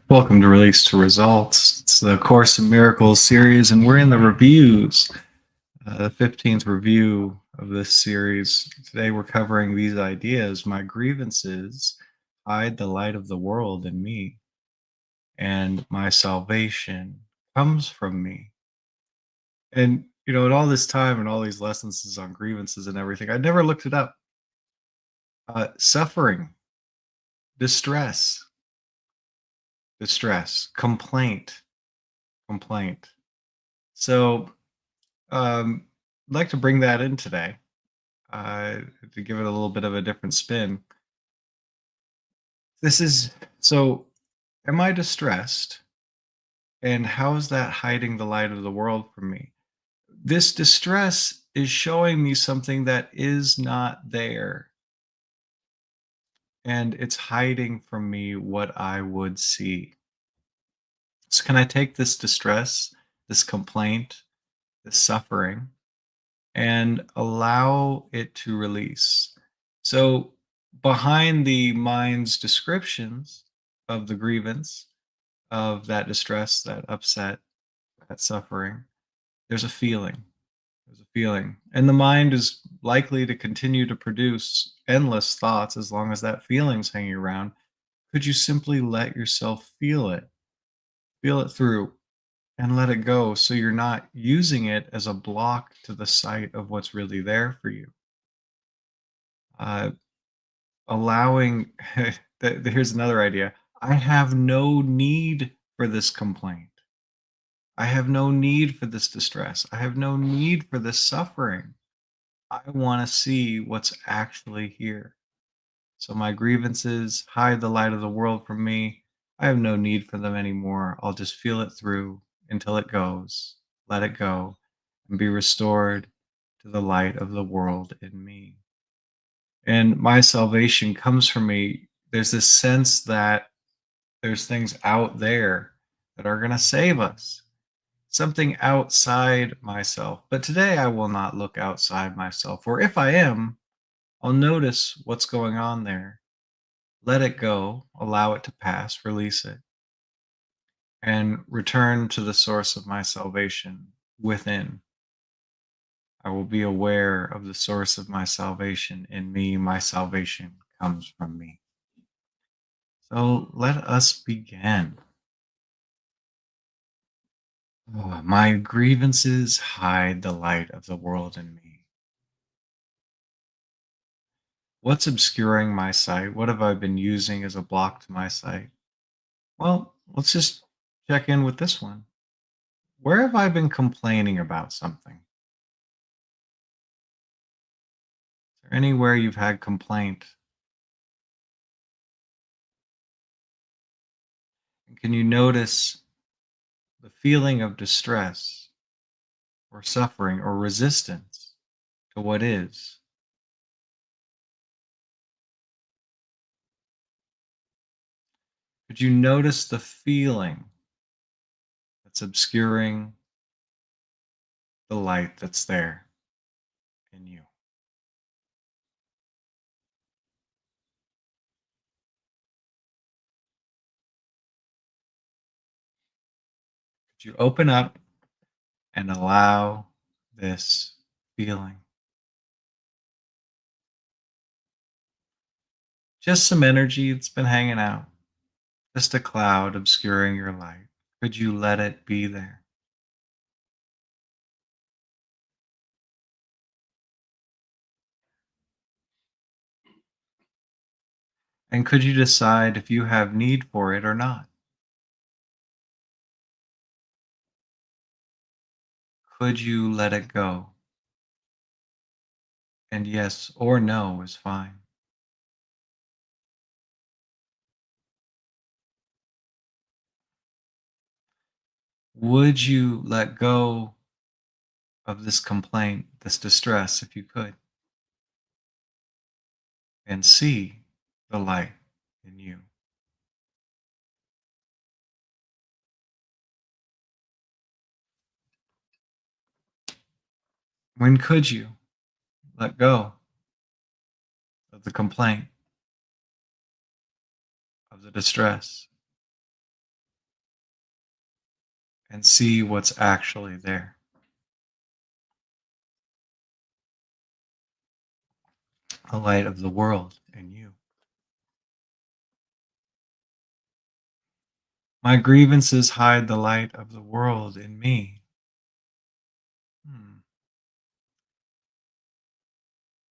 Welcome to Release to Results. It's the Course in Miracles series, and we're in the reviews, the 15th review of this series. Today we're covering these ideas. My grievances hide the light of the world in me, and my salvation comes from me. And, in all this time and all these lessons is on grievances and everything, I never looked it up. Suffering, distress, complaint, complaint. So, I'd like to bring that in today uh, to give it a little bit of a different spin. This is so, am I distressed? And how is that hiding the light of the world from me? This distress is showing me something that is not there, and it's hiding from me what I would see. So, can I take this distress, this complaint, this suffering, and allow it to release? So, behind the mind's descriptions of the grievance, of that distress, that upset, that suffering, there's a feeling. There's a feeling. And the mind is likely to continue to produce endless thoughts as long as that feeling's hanging around. Could you simply let yourself feel it through, and let it go so you're not using it as a block to the sight of what's really there for you? Uh, allowing here's another idea. I have no need for this complaint. I have no need for this distress. I have no need for this suffering. I want to see what's actually here. So my grievances hide the light of the world from me. I have no need for them anymore. I'll just feel it through until it goes, let it go, and be restored to the light of the world in me. And my salvation comes from me. There's this sense that there's things out there that are going to save us, something outside myself. But today I will not look outside myself, or if I am, I'll notice what's going on there, let it go, allow it to pass, release it, and return to the source of my salvation within. I will be aware of the source of my salvation in me. My salvation comes from me. So let us begin. Oh, my grievances hide the light of the world in me. What's obscuring my sight? What have I been using as a block to my sight? Well, let's just check in with this one. Where have I been complaining about something? Is there anywhere you've had complaint? And can you notice the feeling of distress or suffering or resistance to what is? Could you notice the feeling that's obscuring the light that's there in you? Could you open up and allow this feeling? Just some energy that's been hanging out, just a cloud obscuring your light. Could you let it be there? And could you decide if you have need for it or not? Could you let it go? And yes or no is fine. Would you let go of this complaint, this distress, if you could, and see the light in you? When could you let go of the complaint, of the distress, and see what's actually there. The light of the world in you. My grievances hide the light of the world in me. Hmm.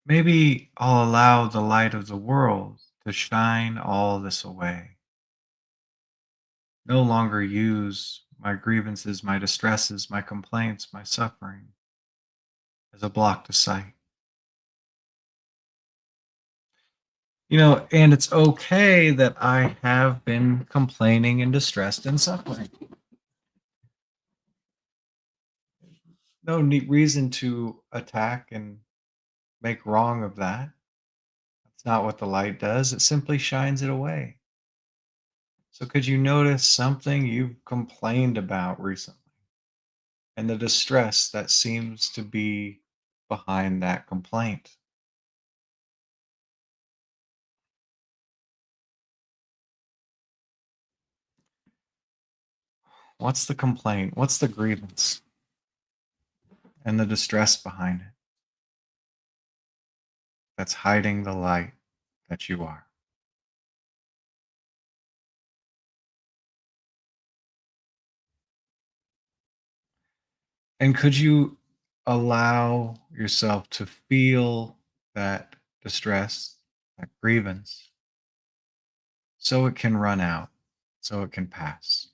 Maybe I'll allow the light of the world to shine all this away. No longer use my grievances, my distresses, my complaints, my suffering as a block to sight. And it's okay that I have been complaining and distressed and suffering. No reason to attack and make wrong of that. That's not what the light does. It simply shines it away. So, could you notice something you've complained about recently and the distress that seems to be behind that complaint? What's the complaint? What's the grievance and the distress behind it that's hiding the light that you are? And could you allow yourself to feel that distress, that grievance, so it can run out, so it can pass?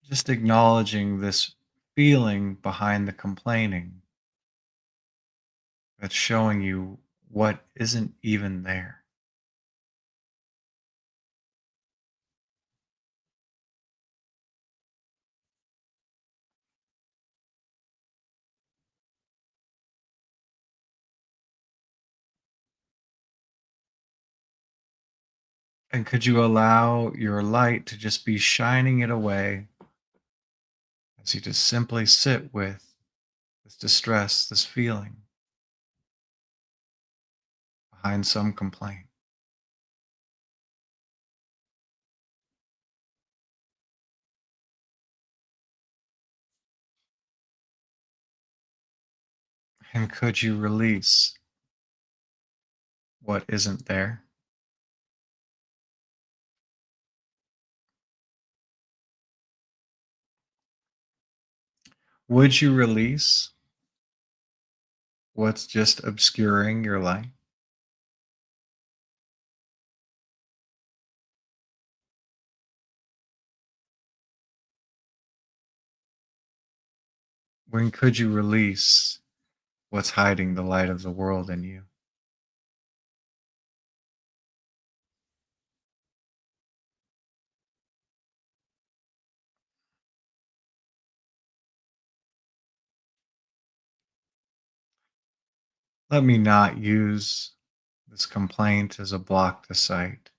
Just acknowledging this feeling behind the complaining that's showing you what isn't even there. And could you allow your light to just be shining it away as you just simply sit with this distress, this feeling behind some complaint? And could you release what isn't there? Would you release what's just obscuring your light? When could you release what's hiding the light of the world in you? Let me not use this complaint as a block to sight.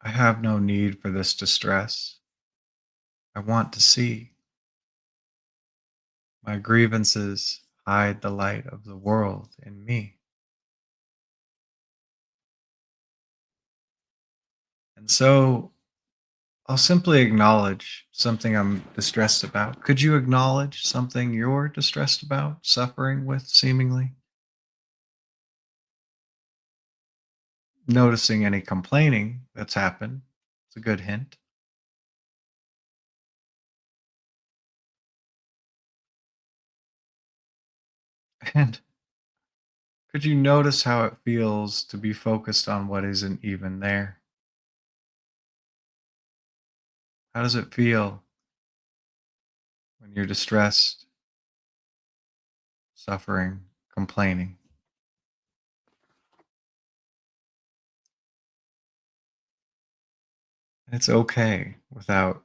I have no need for this distress. I want to see. My grievances hide the light of the world in me. And so I'll simply acknowledge something I'm distressed about. Could you acknowledge something you're distressed about, suffering with seemingly? Noticing any complaining that's happened. It's a good hint. And could you notice how it feels to be focused on what isn't even there? How does it feel when you're distressed, suffering, complaining? And it's okay without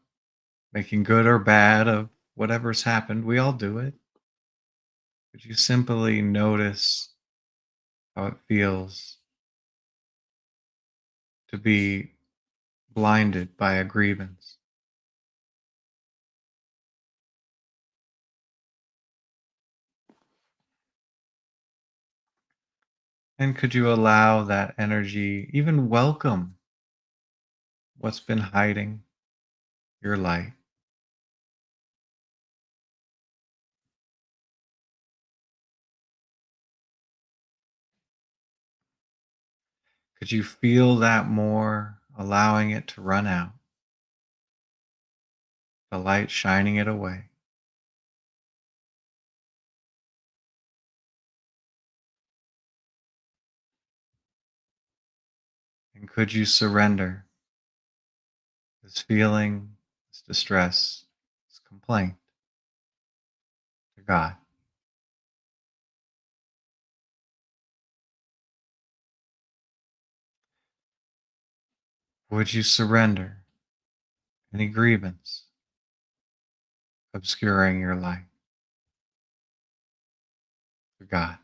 making good or bad of whatever's happened. We all do it. Could you simply notice how it feels to be blinded by a grievance? And could you allow that energy, even welcome what's been hiding your light? Could you feel that more, allowing it to run out, the light shining it away? And could you surrender this feeling, this distress, this complaint to God? Would you surrender any grievance obscuring your light to God?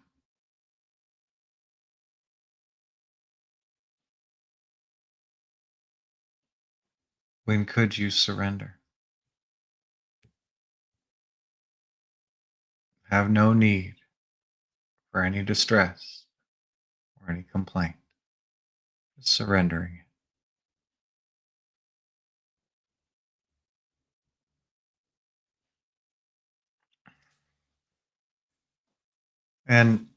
When could you surrender? Have no need for any distress or any complaint. Just surrendering it. And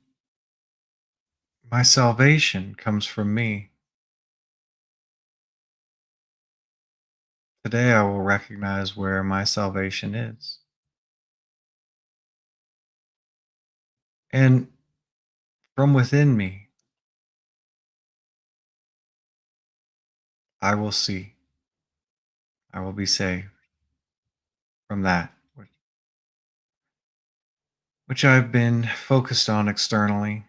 my salvation comes from me. Today I will recognize where my salvation is. And from within me, I will see, I will be saved from that which I've been focused on externally.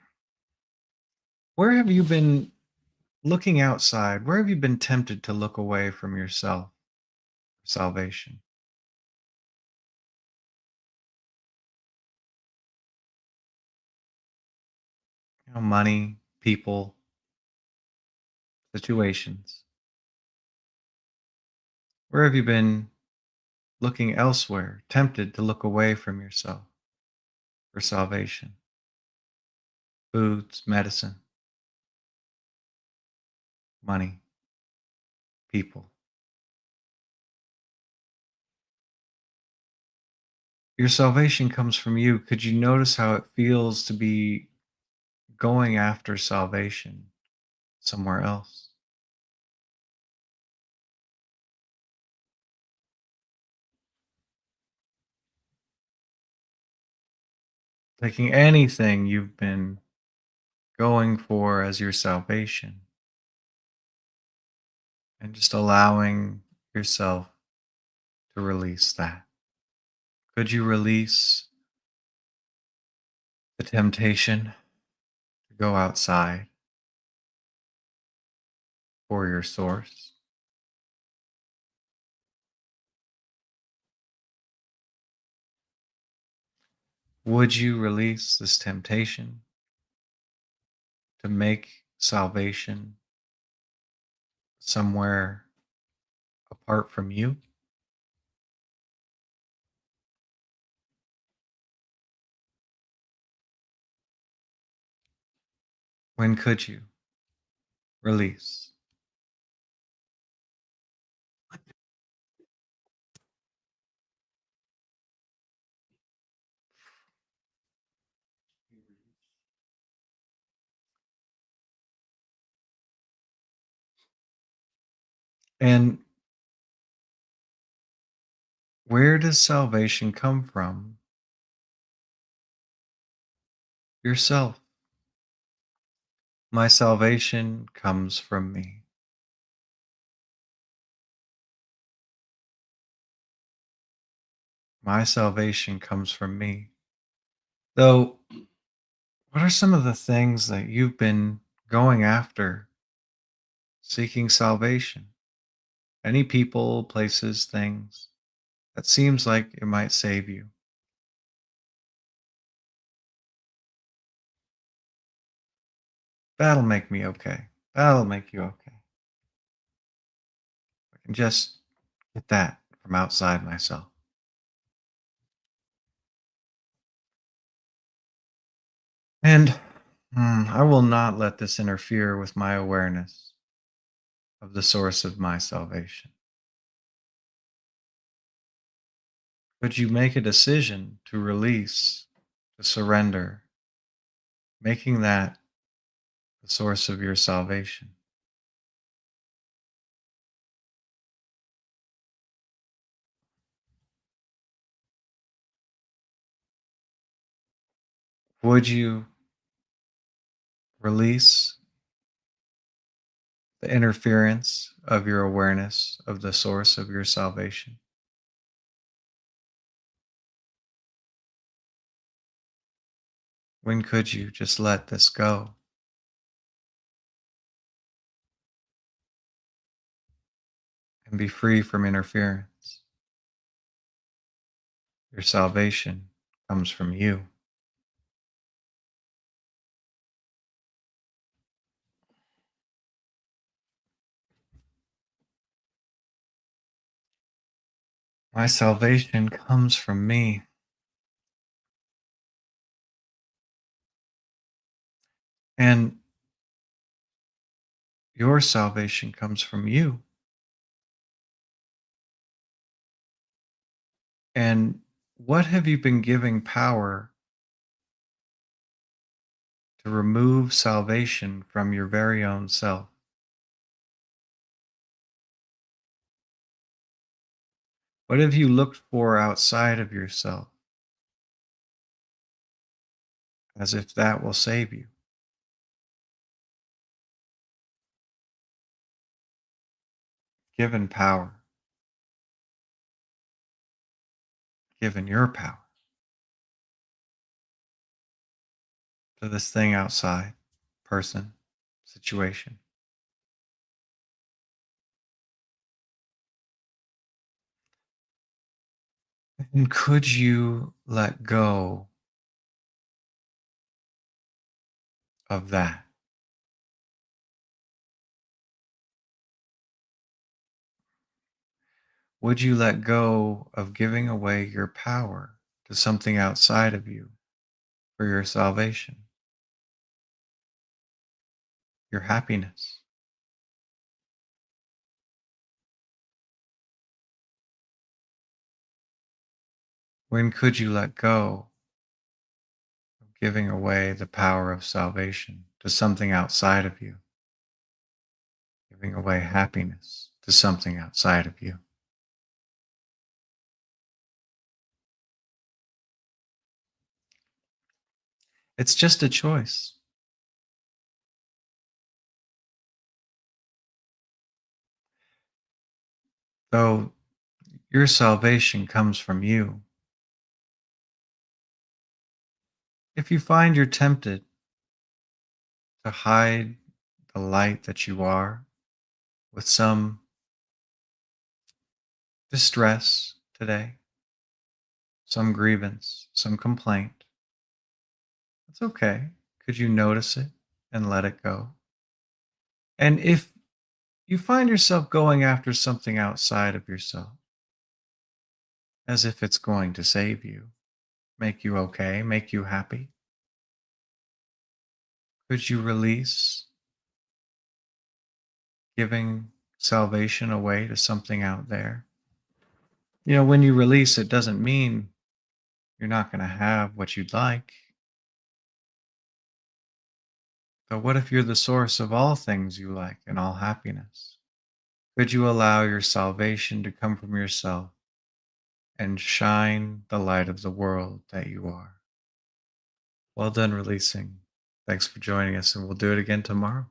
Where have you been looking outside? Where have you been tempted to look away from yourself for salvation? Money, people, situations. Where have you been looking elsewhere, tempted to look away from yourself for salvation? Foods, medicine, money, people. Your salvation comes from you. Could you notice how it feels to be going after salvation somewhere else? Taking anything you've been going for as your salvation and just allowing yourself to release that. Could you release the temptation to go outside for your source? Would you release this temptation to make salvation somewhere apart from you? When could you release? And where does salvation come from? Yourself. My salvation comes from me. My salvation comes from me. Though, what are some of the things that you've been going after, seeking salvation? Any people, places, things that seems like it might save you. That'll make me okay. That'll make you okay. I can just get that from outside myself. And I will not let this interfere with my awareness of the source of my salvation. Could you make a decision to release, to surrender, making that the source of your salvation? Would you release the interference of your awareness of the source of your salvation? When could you just let this go and be free from interference? Your salvation comes from you. My salvation comes from me, and your salvation comes from you. And what have you been giving power to remove salvation from your very own self? What have you looked for outside of yourself as if that will save you? Given power, given your power to this thing outside, person, situation. And could you let go of that? Would you let go of giving away your power to something outside of you for your salvation, your happiness? When could you let go of giving away the power of salvation to something outside of you, giving away happiness to something outside of you? It's just a choice. Though your salvation comes from you, if you find you're tempted to hide the light that you are with some distress today, some grievance, some complaint, that's okay. Could you notice it and let it go? And if you find yourself going after something outside of yourself, as if it's going to save you, make you okay, make you happy, could you release giving salvation away to something out there? When you release, it doesn't mean you're not going to have what you'd like. But what if you're the source of all things you like and all happiness? Could you allow your salvation to come from yourself and shine the light of the world that you are? Well done releasing. Thanks for joining us, and we'll do it again tomorrow.